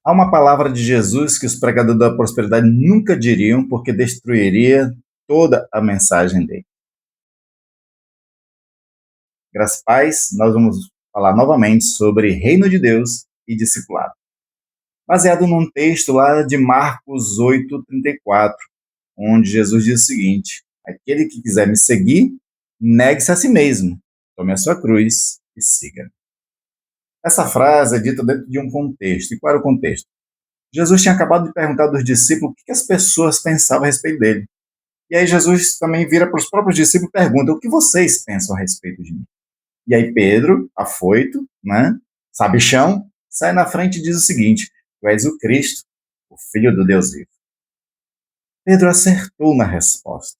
Há uma palavra de Jesus que os pregadores da prosperidade nunca diriam, porque destruiria toda a mensagem dele. Graças a paz, nós vamos falar novamente sobre reino de Deus e discipulado. Baseado num texto lá de Marcos 8:34, onde Jesus diz o seguinte: aquele que quiser me seguir, negue-se a si mesmo, tome a sua cruz e siga. Essa frase é dita dentro de um contexto. E qual era o contexto? Jesus tinha acabado de perguntar dos discípulos o que as pessoas pensavam a respeito dele. E aí Jesus também vira para os próprios discípulos e pergunta: o que vocês pensam a respeito de mim? E aí Pedro, afoito, né, sabichão, sai na frente e diz o seguinte: tu és o Cristo, o Filho do Deus vivo. Pedro acertou na resposta.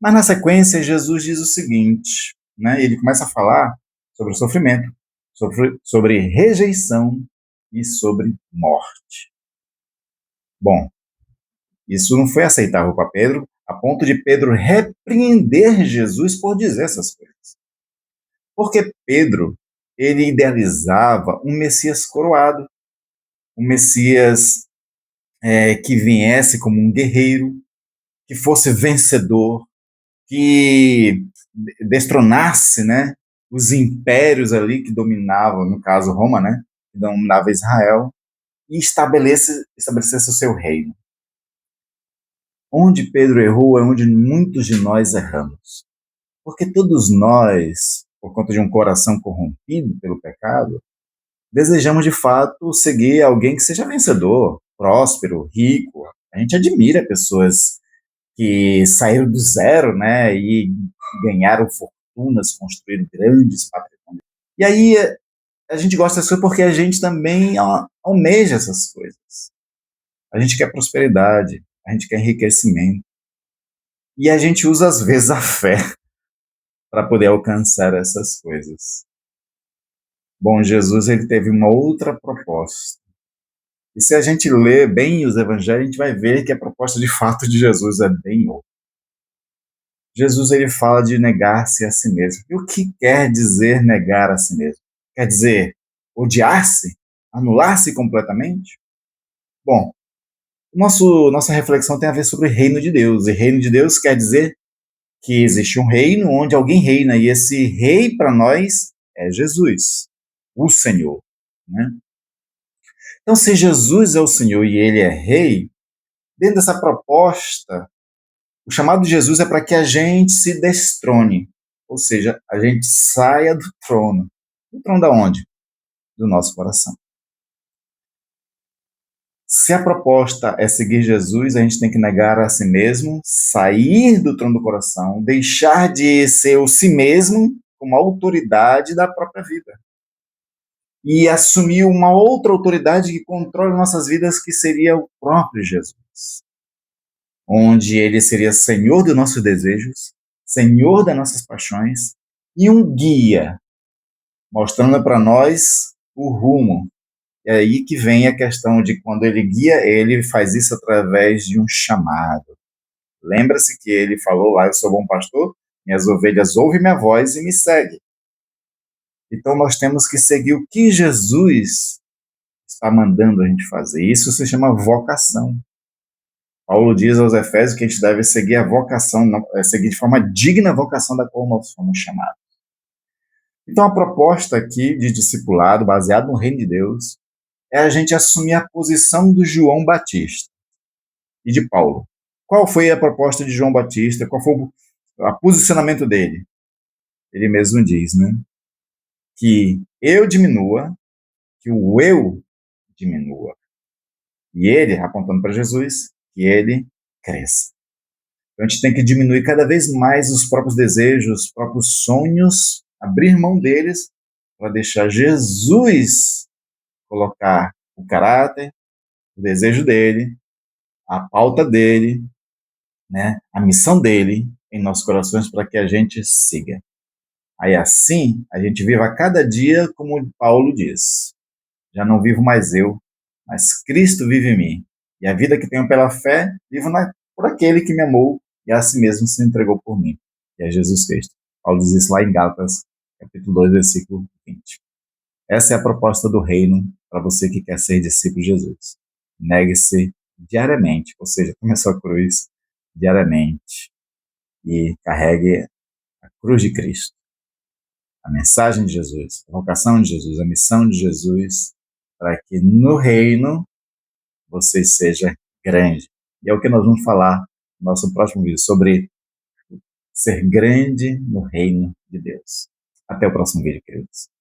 Mas na sequência Jesus diz o seguinte, né, ele começa a falar sobre o sofrimento, sobre rejeição e sobre morte. Bom, isso não foi aceitável para Pedro, a ponto de Pedro repreender Jesus por dizer essas coisas. Porque Pedro, ele idealizava um Messias coroado, um Messias que viesse como um guerreiro, que fosse vencedor, que destronasse, né, os impérios ali que dominavam, no caso Roma, né, que dominava Israel, e estabelecesse o seu reino. Onde Pedro errou é onde muitos de nós erramos. Porque todos nós, por conta de um coração corrompido pelo pecado, desejamos de fato seguir alguém que seja vencedor, próspero, rico. A gente admira pessoas que saíram do zero, né, e ganharam fortunas, construíram grandes patrimônios. E aí a gente gosta disso porque a gente também almeja essas coisas. A gente quer prosperidade, a gente quer enriquecimento. E a gente usa, às vezes, a fé para poder alcançar essas coisas. Bom, Jesus ele teve uma outra proposta. E se a gente lê bem os evangelhos, a gente vai ver que a proposta de fato de Jesus é bem outra. Jesus ele fala de negar-se a si mesmo. E o que quer dizer negar a si mesmo? Quer dizer odiar-se? Anular-se completamente? Bom, nossa reflexão tem a ver sobre o reino de Deus. E reino de Deus quer dizer que existe um reino onde alguém reina. E esse rei para nós é Jesus, o Senhor, né? Então, se Jesus é o Senhor e ele é rei, dentro dessa proposta, o chamado de Jesus é para que a gente se destrone, ou seja, a gente saia do trono. Do trono da onde? Do nosso coração. Se a proposta é seguir Jesus, a gente tem que negar a si mesmo, sair do trono do coração, deixar de ser o si mesmo como autoridade da própria vida. E assumir uma outra autoridade que controla nossas vidas, que seria o próprio Jesus. Onde ele seria senhor dos nossos desejos, senhor das nossas paixões e um guia, mostrando para nós o rumo. É aí que vem a questão de quando ele guia, ele faz isso através de um chamado. Lembra-se que ele falou lá: eu sou bom pastor, minhas ovelhas ouvem minha voz e me seguem. Então nós temos que seguir o que Jesus está mandando a gente fazer. Isso se chama vocação. Paulo diz aos Efésios que a gente deve seguir a vocação, seguir de forma digna a vocação da qual nós fomos chamados. Então a proposta aqui de discipulado, baseado no reino de Deus, é a gente assumir a posição do João Batista e de Paulo. Qual foi a proposta de João Batista? Qual foi o posicionamento dele? Ele mesmo diz, né? Que eu diminua, que o eu diminua. E ele, apontando para Jesus, que ele cresça. Então a gente tem que diminuir cada vez mais os próprios desejos, os próprios sonhos, abrir mão deles para deixar Jesus colocar o caráter, o desejo dele, a pauta dele, né, a missão dele em nossos corações para que a gente siga. Aí assim, a gente viva cada dia como Paulo diz: já não vivo mais eu, mas Cristo vive em mim. E a vida que tenho pela fé, vivo por aquele que me amou e a si mesmo se entregou por mim, que é Jesus Cristo. Paulo diz isso lá em Gálatas, capítulo 2, versículo 20. Essa é a proposta do reino para você que quer ser discípulo de Jesus. Negue-se diariamente, ou seja, tome a sua cruz diariamente e carregue a cruz de Cristo, a mensagem de Jesus, a vocação de Jesus, a missão de Jesus, para que no reino você seja grande. E é o que nós vamos falar no nosso próximo vídeo, sobre ser grande no reino de Deus. Até o próximo vídeo, queridos.